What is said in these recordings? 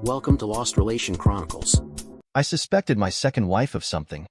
Welcome to Lost Relation Chronicles. I suspected my second wife of something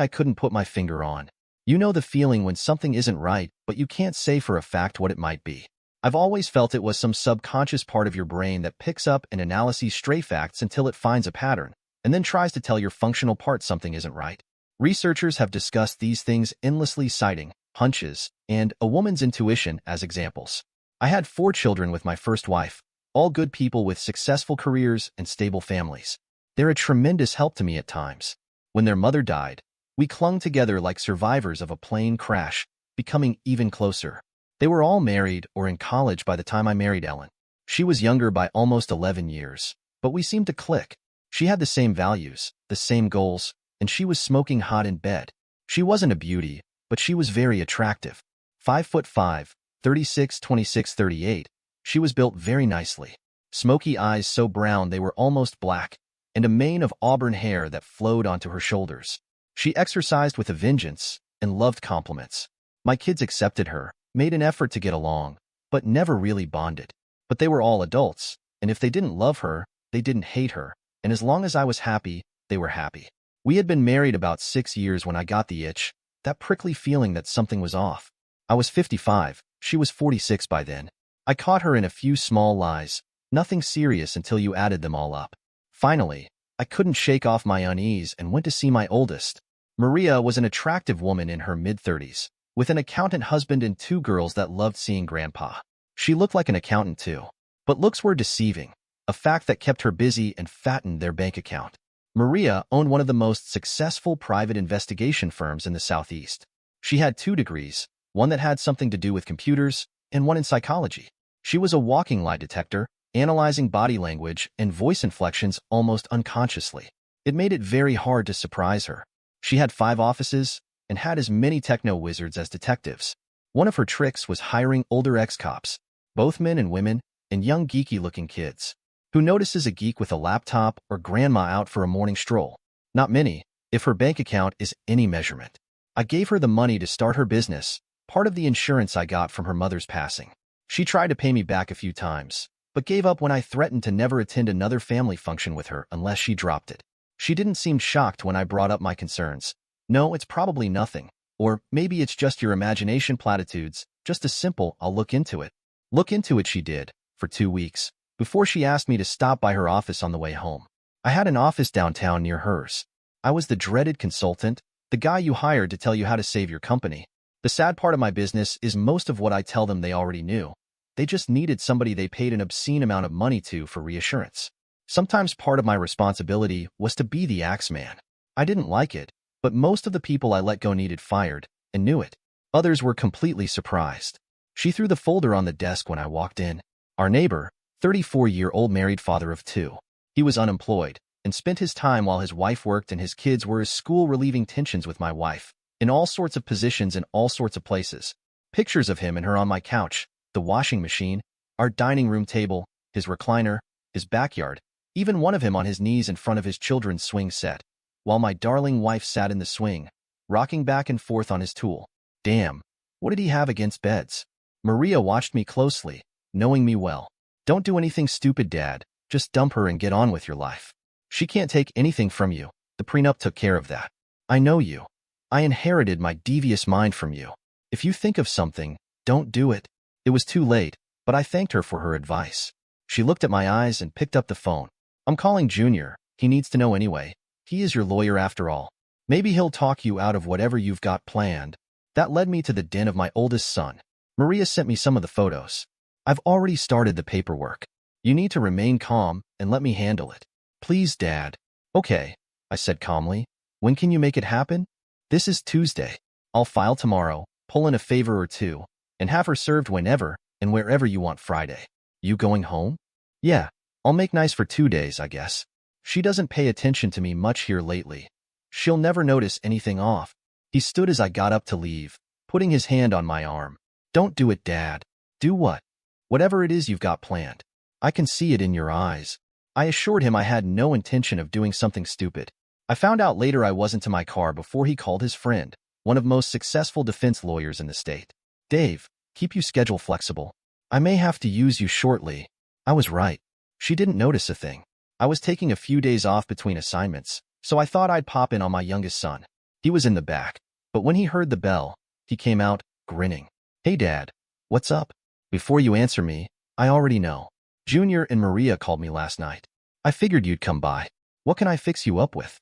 I couldn't put my finger on. You know the feeling when something isn't right, but you can't say for a fact what it might be. I've always felt it was some subconscious part of your brain that picks up and analyzes stray facts until it finds a pattern, and then tries to tell your functional part something isn't right. Researchers have discussed these things endlessly, citing hunches and a woman's intuition as examples. I had 4 children with my first wife, all good people with successful careers and stable families. They're a tremendous help to me at times. When their mother died, we clung together like survivors of a plane crash, becoming even closer. They were all married or in college by the time I married Ellen. She was younger by almost 11 years, but we seemed to click. She had the same values, the same goals, and she was smoking hot in bed. She wasn't a beauty, but she was very attractive. 5'5", 36, 26, 38. She was built very nicely. Smoky eyes so brown they were almost black, and a mane of auburn hair that flowed onto her shoulders. She exercised with a vengeance and loved compliments. My kids accepted her, made an effort to get along, but never really bonded. But they were all adults, and if they didn't love her, they didn't hate her, and as long as I was happy, they were happy. We had been married about 6 years when I got the itch, that prickly feeling that something was off. I was 55, she was 46 by then. I caught her in a few small lies, nothing serious until you added them all up. Finally, I couldn't shake off my unease and went to see my oldest. Maria was an attractive woman in her mid-30s, with an accountant husband and 2 girls that loved seeing Grandpa. She looked like an accountant too, but looks were deceiving, a fact that kept her busy and fattened their bank account. Maria owned one of the most successful private investigation firms in the Southeast. She had 2 degrees, one that had something to do with computers and one in psychology. She was a walking lie detector, analyzing body language and voice inflections almost unconsciously. It made it very hard to surprise her. She had 5 offices and had as many techno-wizards as detectives. One of her tricks was hiring older ex-cops, both men and women, and young geeky-looking kids. Who notices a geek with a laptop or grandma out for a morning stroll? Not many, if her bank account is any measurement. I gave her the money to start her business, part of the insurance I got from her mother's passing. She tried to pay me back a few times, but gave up when I threatened to never attend another family function with her unless she dropped it. She didn't seem shocked when I brought up my concerns. No, it's probably nothing. Or maybe it's just your imagination platitudes, just a simple, I'll look into it. Look into it she did, for 2 weeks, before she asked me to stop by her office on the way home. I had an office downtown near hers. I was the dreaded consultant, the guy you hired to tell you how to save your company. The sad part of my business is most of what I tell them they already knew. They just needed somebody they paid an obscene amount of money to for reassurance. Sometimes part of my responsibility was to be the axeman. I didn't like it, but most of the people I let go needed fired, and knew it. Others were completely surprised. She threw the folder on the desk when I walked in. Our neighbor, 34-year-old married father of 2. He was unemployed, and spent his time while his wife worked and his kids were at school relieving tensions with my wife, in all sorts of positions in all sorts of places. Pictures of him and her on my couch, the washing machine, our dining room table, his recliner, his backyard, even one of him on his knees in front of his children's swing set, while my darling wife sat in the swing, rocking back and forth on his tool. Damn, what did he have against beds? Maria watched me closely, knowing me well. Don't do anything stupid, Dad. Just dump her and get on with your life. She can't take anything from you. The prenup took care of that. I know you. I inherited my devious mind from you. If you think of something, don't do it. It was too late, but I thanked her for her advice. She looked at my eyes and picked up the phone. I'm calling Junior. He needs to know anyway. He is your lawyer after all. Maybe he'll talk you out of whatever you've got planned. That led me to the den of my oldest son. Maria sent me some of the photos. I've already started the paperwork. You need to remain calm and let me handle it. Please, Dad. Okay, I said calmly. When can you make it happen? This is Tuesday. I'll file tomorrow, pull in a favor or 2, and have her served whenever and wherever you want Friday. You going home? Yeah, I'll make nice for 2 days, I guess. She doesn't pay attention to me much here lately. She'll never notice anything off. He stood as I got up to leave, putting his hand on my arm. Don't do it, Dad. Do what? Whatever it is you've got planned. I can see it in your eyes. I assured him I had no intention of doing something stupid. I found out later I wasn't to my car before he called his friend, one of most successful defense lawyers in the state. Dave, keep your schedule flexible. I may have to use you shortly. I was right. She didn't notice a thing. I was taking a few days off between assignments, so I thought I'd pop in on my youngest son. He was in the back, but when he heard the bell, he came out, grinning. "Hey, Dad. What's up?" "Before you answer me, I already know. Junior and Maria called me last night. I figured you'd come by. What can I fix you up with?"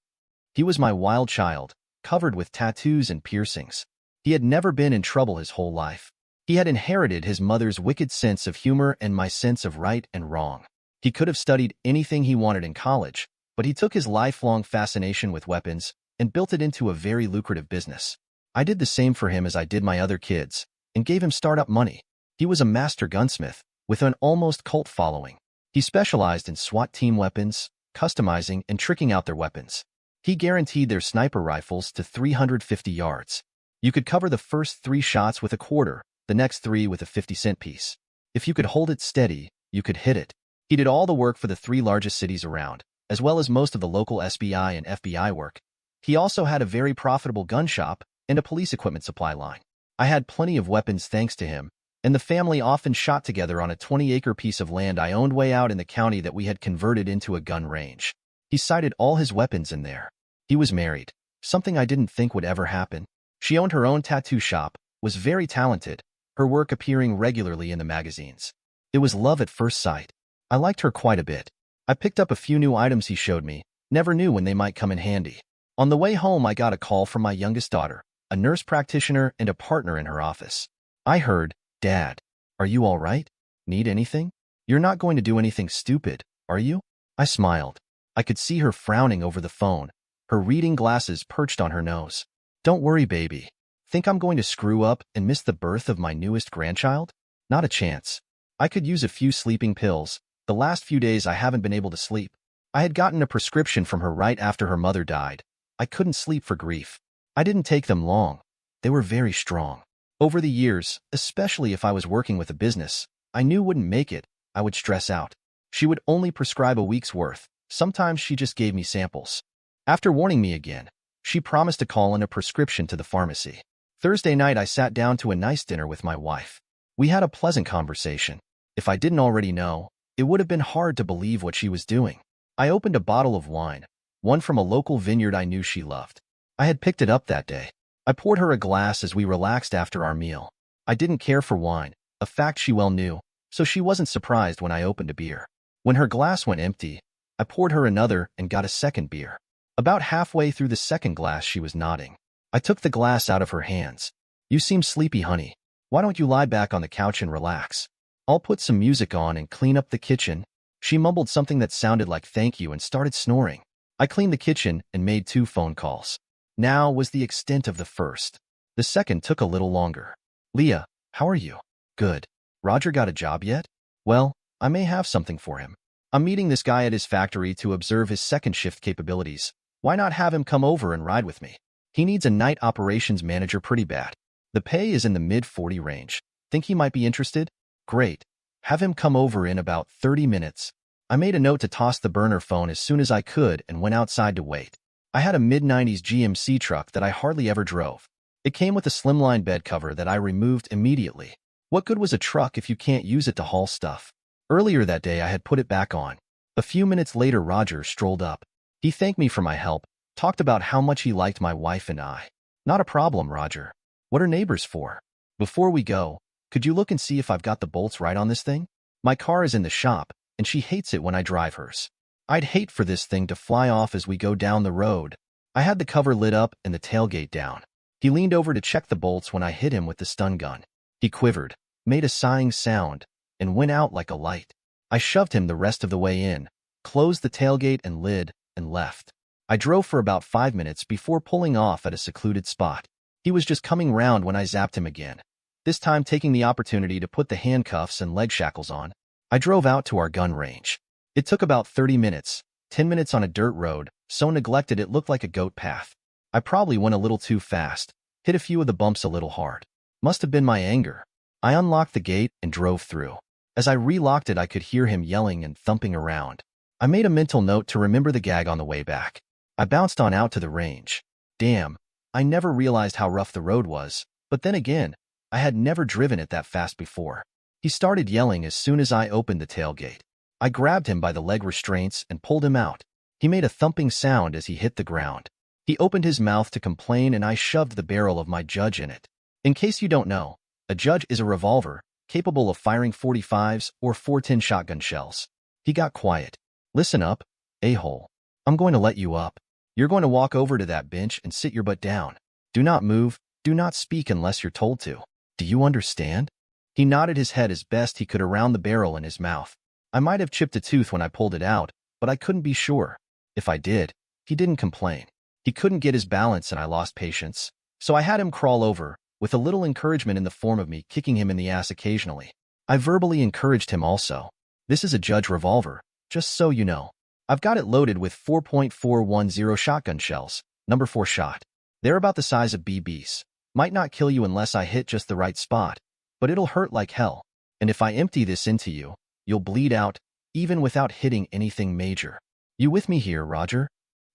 He was my wild child, covered with tattoos and piercings. He had never been in trouble his whole life. He had inherited his mother's wicked sense of humor and my sense of right and wrong. He could have studied anything he wanted in college, but he took his lifelong fascination with weapons and built it into a very lucrative business. I did the same for him as I did my other kids, and gave him startup money. He was a master gunsmith, with an almost cult following. He specialized in SWAT team weapons, customizing and tricking out their weapons. He guaranteed their sniper rifles to 350 yards. You could cover the first 3 shots with a quarter, the next 3 with a 50-cent piece. If you could hold it steady, you could hit it. He did all the work for the 3 largest cities around, as well as most of the local SBI and FBI work. He also had a very profitable gun shop and a police equipment supply line. I had plenty of weapons thanks to him, and the family often shot together on a 20-acre piece of land I owned way out in the county that we had converted into a gun range. He cited all his weapons in there. He was married, something I didn't think would ever happen. She owned her own tattoo shop, was very talented, her work appearing regularly in the magazines. It was love at first sight. I liked her quite a bit. I picked up a few new items he showed me, never knew when they might come in handy. On the way home, I got a call from my youngest daughter, a nurse practitioner and a partner in her office. I heard, "Dad, are you all right? Need anything? You're not going to do anything stupid, are you?" I smiled. I could see her frowning over the phone, her reading glasses perched on her nose. "Don't worry, baby. Think I'm going to screw up and miss the birth of my newest grandchild? Not a chance. I could use a few sleeping pills. The last few days I haven't been able to sleep. I had gotten a prescription from her right after her mother died. I couldn't sleep for grief. I didn't take them long. They were very strong. Over the years, especially if I was working with a business I knew wouldn't make it, I would stress out. She would only prescribe a week's worth. Sometimes she just gave me samples. After warning me again, she promised to call in a prescription to the pharmacy. Thursday night, I sat down to a nice dinner with my wife. We had a pleasant conversation. If I didn't already know, it would have been hard to believe what she was doing. I opened a bottle of wine, one from a local vineyard I knew she loved. I had picked it up that day. I poured her a glass as we relaxed after our meal. I didn't care for wine, a fact she well knew, so she wasn't surprised when I opened a beer. When her glass went empty, I poured her another and got a second beer. About halfway through the second glass, she was nodding. I took the glass out of her hands. "You seem sleepy, honey. Why don't you lie back on the couch and relax? I'll put some music on and clean up the kitchen." She mumbled something that sounded like thank you and started snoring. I cleaned the kitchen and made 2 phone calls. Now was the extent of the first. The second took a little longer. "Leah, how are you?" "Good. Roger got a job yet?" "Well, I may have something for him. I'm meeting this guy at his factory to observe his second shift capabilities. Why not have him come over and ride with me? He needs a night operations manager pretty bad. The pay is in the mid-40 range. Think he might be interested? Great. Have him come over in about 30 minutes. I made a note to toss the burner phone as soon as I could and went outside to wait. I had a mid-90s GMC truck that I hardly ever drove. It came with a slimline bed cover that I removed immediately. What good was a truck if you can't use it to haul stuff? Earlier that day, I had put it back on. A few minutes later, Roger strolled up. He thanked me for my help, talked about how much he liked my wife and I. "Not a problem, Roger. What are neighbors for? Before we go, could you look and see if I've got the bolts right on this thing? My car is in the shop, and she hates it when I drive hers. I'd hate for this thing to fly off as we go down the road." I had the cover lit up and the tailgate down. He leaned over to check the bolts when I hit him with the stun gun. He quivered, made a sighing sound, and went out like a light. I shoved him the rest of the way in, closed the tailgate and lid, and left. I drove for about 5 minutes before pulling off at a secluded spot. He was just coming round when I zapped him again, this time taking the opportunity to put the handcuffs and leg shackles on. I drove out to our gun range. It took about 30 minutes, 10 minutes on a dirt road, so neglected it looked like a goat path. I probably went a little too fast, hit a few of the bumps a little hard. Must have been my anger. I unlocked the gate and drove through. As I relocked it, I could hear him yelling and thumping around. I made a mental note to remember the gag on the way back. I bounced on out to the range. Damn, I never realized how rough the road was, but then again, I had never driven it that fast before. He started yelling as soon as I opened the tailgate. I grabbed him by the leg restraints and pulled him out. He made a thumping sound as he hit the ground. He opened his mouth to complain and I shoved the barrel of my judge in it. In case you don't know, a judge is a revolver, capable of firing 45s or 410 shotgun shells. He got quiet. Listen up, a-hole. I'm going to let you up. You're going to walk over to that bench and sit your butt down. Do not move, do not speak unless you're told to. Do you understand? He nodded his head as best he could around the barrel in his mouth. I might have chipped a tooth when I pulled it out, but I couldn't be sure. If I did, he didn't complain. He couldn't get his balance and I lost patience. So I had him crawl over, with a little encouragement in the form of me kicking him in the ass occasionally. I verbally encouraged him also. This is a judge revolver, just so you know. I've got it loaded with 4.410 shotgun shells, number 4 shot. They're about the size of BBs. Might not kill you unless I hit just the right spot, but it'll hurt like hell. And if I empty this into you, you'll bleed out, even without hitting anything major. You with me here, Roger?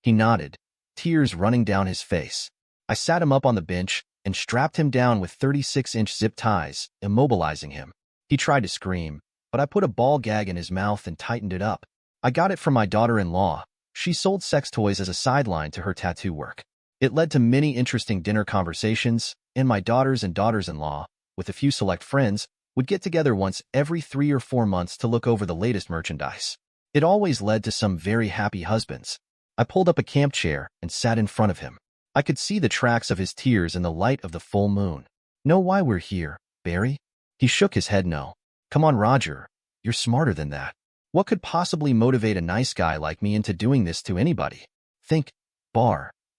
He nodded, tears running down his face. I sat him up on the bench and strapped him down with 36-inch zip ties, immobilizing him. He tried to scream, but I put a ball gag in his mouth and tightened it up. I got it from my daughter-in-law. She sold sex toys as a sideline to her tattoo work. It led to many interesting dinner conversations, and my daughters and daughters-in-law, with a few select friends, would get together once every 3 or 4 months to look over the latest merchandise. It always led to some very happy husbands. I pulled up a camp chair and sat in front of him. I could see the tracks of his tears in the light of the full moon. Know why we're here, Barry? He shook his head no. Come on, Roger. You're smarter than that. What could possibly motivate a nice guy like me into doing this to anybody? Think.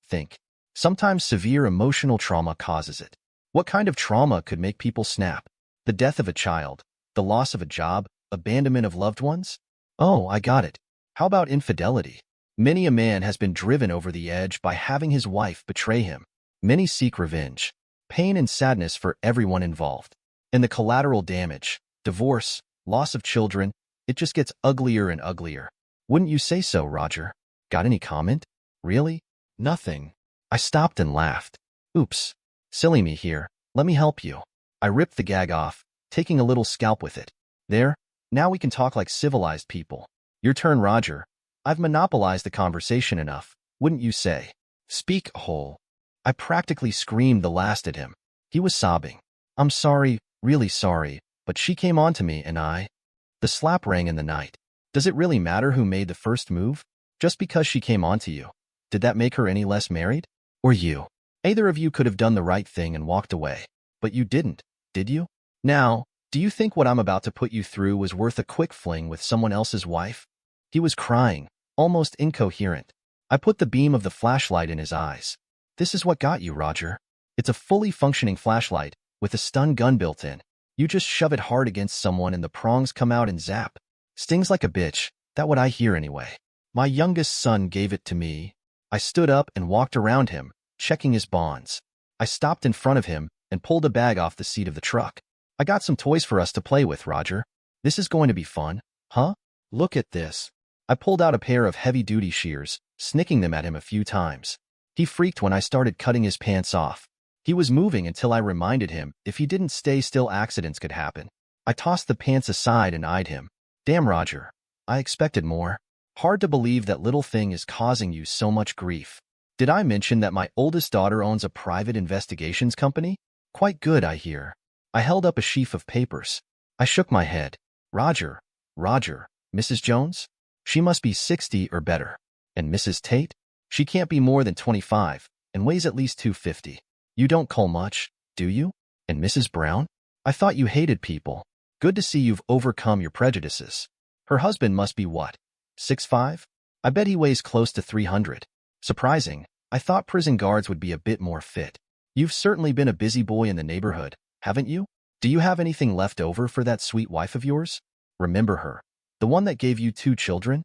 Think. Sometimes severe emotional trauma causes it. What kind of trauma could make people snap? The death of a child, the loss of a job, abandonment of loved ones? Oh, I got it. How about infidelity? Many a man has been driven over the edge by having his wife betray him. Many seek revenge. Pain and sadness for everyone involved. And the collateral damage, divorce, loss of children, it just gets uglier and uglier. Wouldn't you say so, Roger? Got any comment? Really? Nothing. I stopped and laughed. Oops. Silly me here. Let me help you. I ripped the gag off, taking a little scalp with it. There. Now we can talk like civilized people. Your turn, Roger. I've monopolized the conversation enough, wouldn't you say? Speak, hole. I practically screamed the last at him. He was sobbing. I'm sorry, really sorry, but she came on to me and I... The slap rang in the night. Does it really matter who made the first move? Just because she came on to you. Did that make her any less married? Or you? Either of you could have done the right thing and walked away. But you didn't, did you? Now, do you think what I'm about to put you through was worth a quick fling with someone else's wife? He was crying, almost incoherent. I put the beam of the flashlight in his eyes. This is what got you, Roger. It's a fully functioning flashlight, with a stun gun built in. You just shove it hard against someone and the prongs come out and zap. Stings like a bitch, that what I hear anyway. My youngest son gave it to me. I stood up and walked around him, checking his bonds. I stopped in front of him and pulled a bag off the seat of the truck. I got some toys for us to play with, Roger. This is going to be fun, huh? Look at this. I pulled out a pair of heavy-duty shears, snicking them at him a few times. He freaked when I started cutting his pants off. He was moving until I reminded him if he didn't stay still accidents could happen. I tossed the pants aside and eyed him. Damn, Roger. I expected more. Hard to believe that little thing is causing you so much grief. Did I mention that my oldest daughter owns a private investigations company? Quite good, I hear. I held up a sheaf of papers. I shook my head. Roger, Mrs. Jones? She must be 60 or better. And Mrs. Tate? She can't be more than 25 and weighs at least 250. You don't cull much, do you? And Mrs. Brown? I thought you hated people. Good to see you've overcome your prejudices. Her husband must be what? 6'5"? I bet he weighs close to 300. Surprising. I thought prison guards would be a bit more fit. You've certainly been a busy boy in the neighborhood, haven't you? Do you have anything left over for that sweet wife of yours? Remember her. The one that gave you 2 children?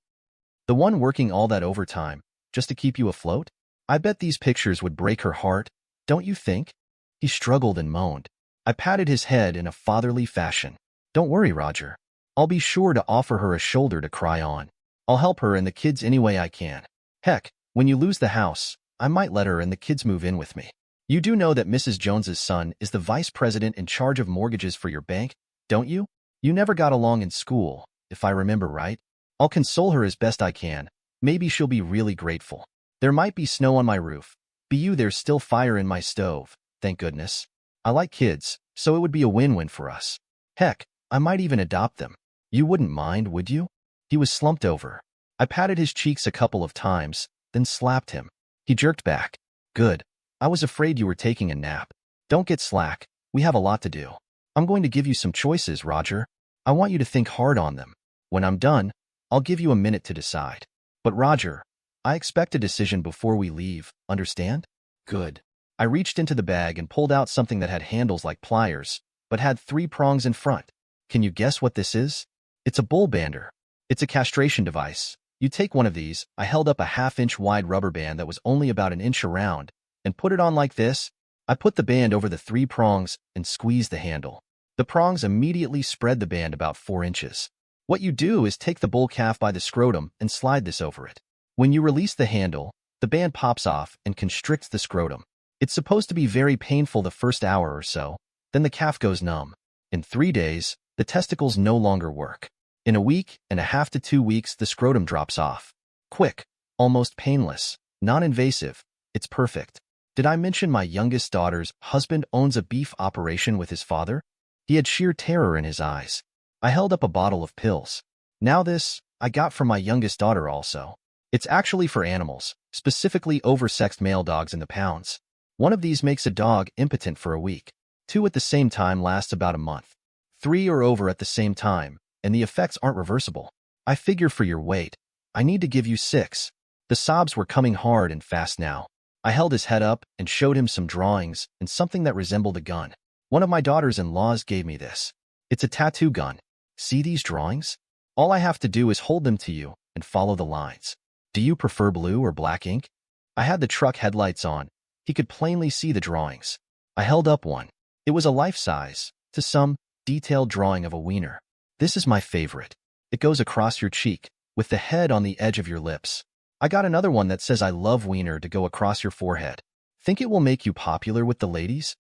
The one working all that overtime, just to keep you afloat? I bet these pictures would break her heart, don't you think? He struggled and moaned. I patted his head in a fatherly fashion. Don't worry, Roger. I'll be sure to offer her a shoulder to cry on. I'll help her and the kids any way I can. Heck, when you lose the house, I might let her and the kids move in with me. You do know that Mrs. Jones's son is the vice president in charge of mortgages for your bank, don't you? You never got along in school, if I remember right. I'll console her as best I can. Maybe she'll be really grateful. There might be snow on my roof. There's still fire in my stove, thank goodness. I like kids, so it would be a win-win for us. Heck, I might even adopt them. You wouldn't mind, would you? He was slumped over. I patted his cheeks a couple of times, then slapped him. He jerked back. Good. I was afraid you were taking a nap. Don't get slack. We have a lot to do. I'm going to give you some choices, Roger. I want you to think hard on them. When I'm done, I'll give you a minute to decide. But Roger, I expect a decision before we leave, understand? Good. I reached into the bag and pulled out something that had handles like pliers, but had 3 prongs in front. Can you guess what this is? It's a bull bander. It's a castration device. You take one of these. I held up a 1/2-inch wide rubber band that was only about an inch around, and put it on like this. I put the band over the 3 prongs and squeezed the handle. The prongs immediately spread the band about 4 inches. What you do is take the bull calf by the scrotum and slide this over it. When you release the handle, the band pops off and constricts the scrotum. It's supposed to be very painful the first hour or so, then the calf goes numb. In 3 days, the testicles no longer work. In a week and a half to 2 weeks, the scrotum drops off. Quick, almost painless, non-invasive. It's perfect. Did I mention my youngest daughter's husband owns a beef operation with his father? He had sheer terror in his eyes. I held up a bottle of pills. Now this, I got from my youngest daughter also. It's actually for animals, specifically oversexed male dogs in the pounds. One of these makes a dog impotent for a week. 2 at the same time lasts about a month. 3 or over at the same time, and the effects aren't reversible. I figure for your weight, I need to give you 6. The sobs were coming hard and fast now. I held his head up and showed him some drawings and something that resembled a gun. One of my daughters-in-laws gave me this. It's a tattoo gun. See these drawings? All I have to do is hold them to you and follow the lines. Do you prefer blue or black ink? I had the truck headlights on. He could plainly see the drawings. I held up one. It was a life-size, to some, detailed drawing of a wiener. This is my favorite. It goes across your cheek, with the head on the edge of your lips. I got another one that says I love wiener to go across your forehead. Think it will make you popular with the ladies?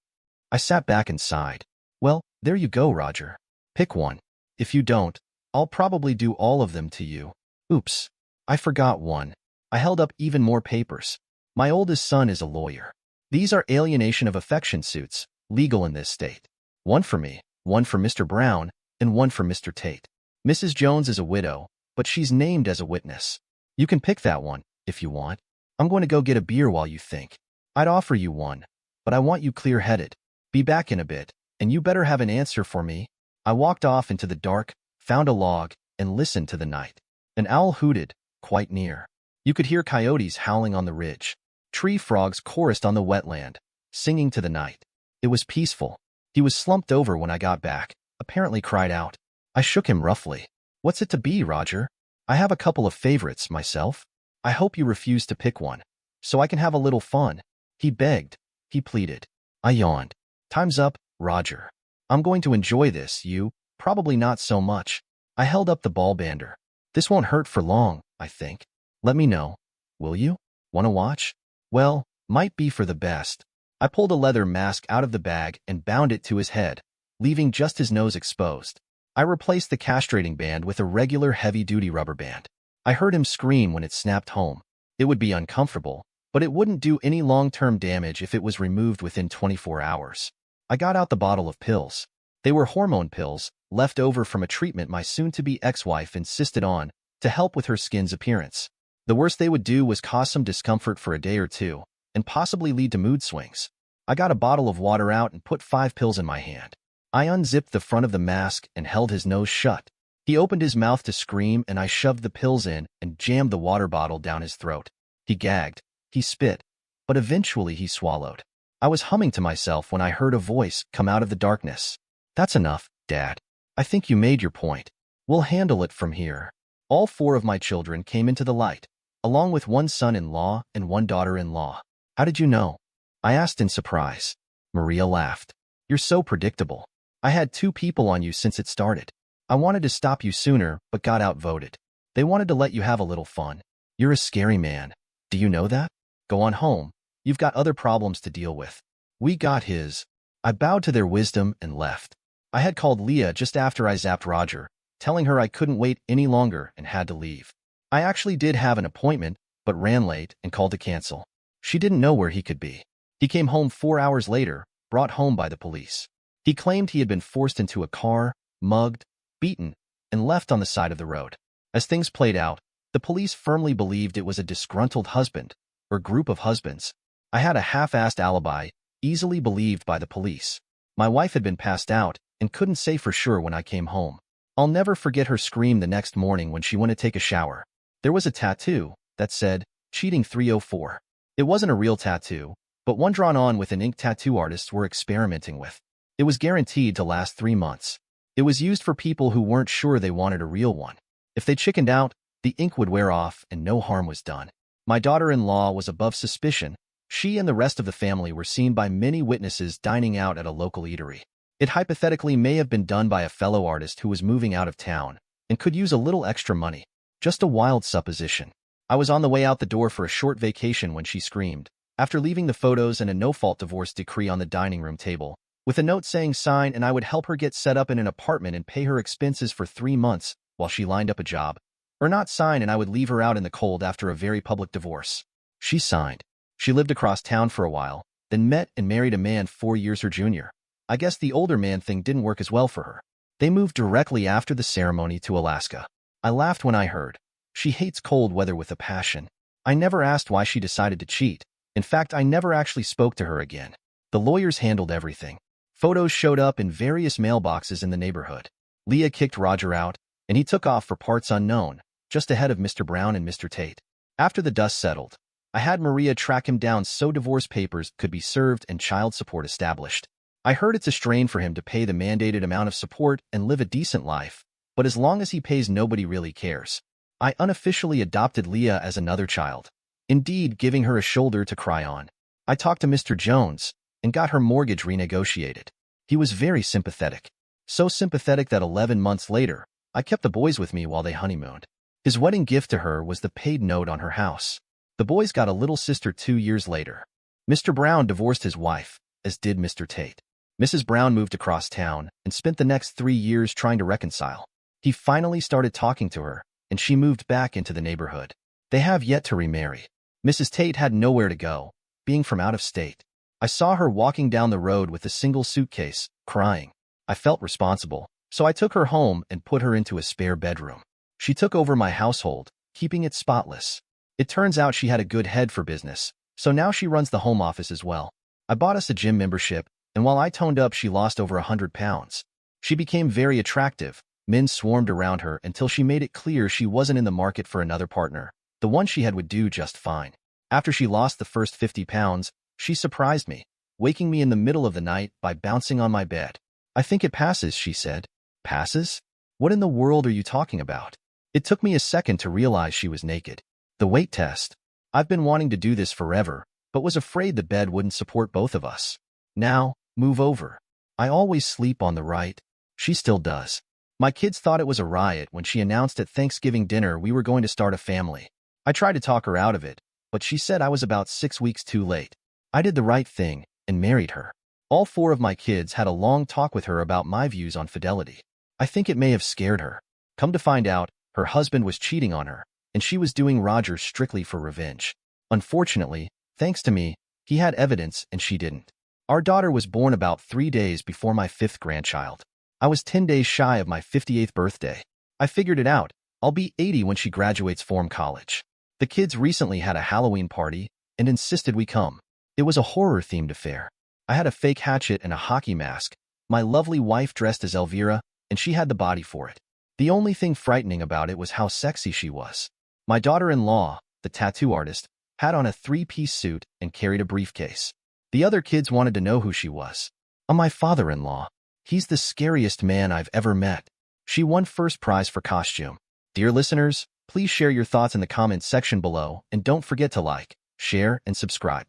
I sat back and sighed. Well, there you go, Roger. Pick one. If you don't, I'll probably do all of them to you. Oops. I forgot one. I held up even more papers. My oldest son is a lawyer. These are alienation of affection suits, legal in this state. One for me, one for Mr. Brown, and one for Mr. Tate. Mrs. Jones is a widow, but she's named as a witness. You can pick that one, if you want. I'm going to go get a beer while you think. I'd offer you one, but I want you clear-headed. Be back in a bit, and you better have an answer for me. I walked off into the dark, found a log, and listened to the night. An owl hooted, quite near. You could hear coyotes howling on the ridge. Tree frogs chorused on the wetland, singing to the night. It was peaceful. He was slumped over when I got back, apparently cried out. I shook him roughly. What's it to be, Roger? I have a couple of favorites myself. I hope you refuse to pick one, so I can have a little fun. He begged. He pleaded. I yawned. Time's up, Roger. I'm going to enjoy this, you, probably not so much. I held up the ball bander. This won't hurt for long, I think. Let me know. Will you? Want to watch? Well, might be for the best. I pulled a leather mask out of the bag and bound it to his head, leaving just his nose exposed. I replaced the castrating band with a regular heavy-duty rubber band. I heard him scream when it snapped home. It would be uncomfortable, but it wouldn't do any long-term damage if it was removed within 24 hours. I got out the bottle of pills. They were hormone pills, left over from a treatment my soon-to-be ex-wife insisted on to help with her skin's appearance. The worst they would do was cause some discomfort for a day or two, and possibly lead to mood swings. I got a bottle of water out and put 5 pills in my hand. I unzipped the front of the mask and held his nose shut. He opened his mouth to scream, and I shoved the pills in and jammed the water bottle down his throat. He gagged. He spit. But eventually he swallowed. I was humming to myself when I heard a voice come out of the darkness. That's enough, Dad. I think you made your point. We'll handle it from here. All 4 of my children came into the light, along with 1 son-in-law and 1 daughter-in-law. How did you know? I asked in surprise. Maria laughed. You're so predictable. I had 2 people on you since it started. I wanted to stop you sooner, but got outvoted. They wanted to let you have a little fun. You're a scary man. Do you know that? Go on home. You've got other problems to deal with. We got his. I bowed to their wisdom and left. I had called Leah just after I zapped Roger, telling her I couldn't wait any longer and had to leave. I actually did have an appointment, but ran late and called to cancel. She didn't know where he could be. He came home 4 hours later, brought home by the police. He claimed he had been forced into a car, mugged, beaten, and left on the side of the road. As things played out, the police firmly believed it was a disgruntled husband, or group of husbands. I had a half-assed alibi, easily believed by the police. My wife had been passed out and couldn't say for sure when I came home. I'll never forget her scream the next morning when she went to take a shower. There was a tattoo that said, "Cheating 304. It wasn't a real tattoo, but one drawn on with an ink tattoo artists were experimenting with. It was guaranteed to last 3 months. It was used for people who weren't sure they wanted a real one. If they chickened out, the ink would wear off and no harm was done. My daughter-in-law was above suspicion. She and the rest of the family were seen by many witnesses dining out at a local eatery. It hypothetically may have been done by a fellow artist who was moving out of town and could use a little extra money. Just a wild supposition. I was on the way out the door for a short vacation when she screamed, after leaving the photos and a no-fault divorce decree on the dining room table, with a note saying sign and I would help her get set up in an apartment and pay her expenses for 3 months while she lined up a job. Or not sign and I would leave her out in the cold after a very public divorce. She signed. She lived across town for a while, then met and married a man 4 years her junior. I guess the older man thing didn't work as well for her. They moved directly after the ceremony to Alaska. I laughed when I heard. She hates cold weather with a passion. I never asked why she decided to cheat. In fact, I never actually spoke to her again. The lawyers handled everything. Photos showed up in various mailboxes in the neighborhood. Leah kicked Roger out, and he took off for parts unknown, just ahead of Mr. Brown and Mr. Tate. After the dust settled, I had Maria track him down so divorce papers could be served and child support established. I heard it's a strain for him to pay the mandated amount of support and live a decent life, but as long as he pays, nobody really cares. I unofficially adopted Leah as another child, indeed giving her a shoulder to cry on. I talked to Mr. Jones and got her mortgage renegotiated. He was very sympathetic. So sympathetic that 11 months later, I kept the boys with me while they honeymooned. His wedding gift to her was the paid note on her house. The boys got a little sister 2 years later. Mr. Brown divorced his wife, as did Mr. Tate. Mrs. Brown moved across town and spent the next 3 years trying to reconcile. He finally started talking to her, and she moved back into the neighborhood. They have yet to remarry. Mrs. Tate had nowhere to go, being from out of state. I saw her walking down the road with a single suitcase, crying. I felt responsible, so I took her home and put her into a spare bedroom. She took over my household, keeping it spotless. It turns out she had a good head for business, so now she runs the home office as well. I bought us a gym membership, and while I toned up, she lost over 100 pounds. She became very attractive. Men swarmed around her until she made it clear she wasn't in the market for another partner. The one she had would do just fine. After she lost the first 50 pounds, she surprised me, waking me in the middle of the night by bouncing on my bed. "I think it passes," she said. "Passes? What in the world are you talking about?" It took me a second to realize she was naked. The weight test. I've been wanting to do this forever, but was afraid the bed wouldn't support both of us. Now, move over. I always sleep on the right. She still does. My kids thought it was a riot when she announced at Thanksgiving dinner we were going to start a family. I tried to talk her out of it, but she said I was about 6 weeks too late. I did the right thing and married her. All 4 of my kids had a long talk with her about my views on fidelity. I think it may have scared her. Come to find out, her husband was cheating on her, and she was doing Roger strictly for revenge. Unfortunately, thanks to me, he had evidence and she didn't. Our daughter was born about 3 days before my 5th grandchild. I was 10 days shy of my 58th birthday. I figured it out. I'll be 80 when she graduates from college. The kids recently had a Halloween party and insisted we come. It was a horror-themed affair. I had a fake hatchet and a hockey mask. My lovely wife dressed as Elvira, and she had the body for it. The only thing frightening about it was how sexy she was. My daughter-in-law, the tattoo artist, had on a 3-piece suit and carried a briefcase. The other kids wanted to know who she was. My father-in-law. He's the scariest man I've ever met. She won first prize for costume. Dear listeners, please share your thoughts in the comments section below and don't forget to like, share, and subscribe.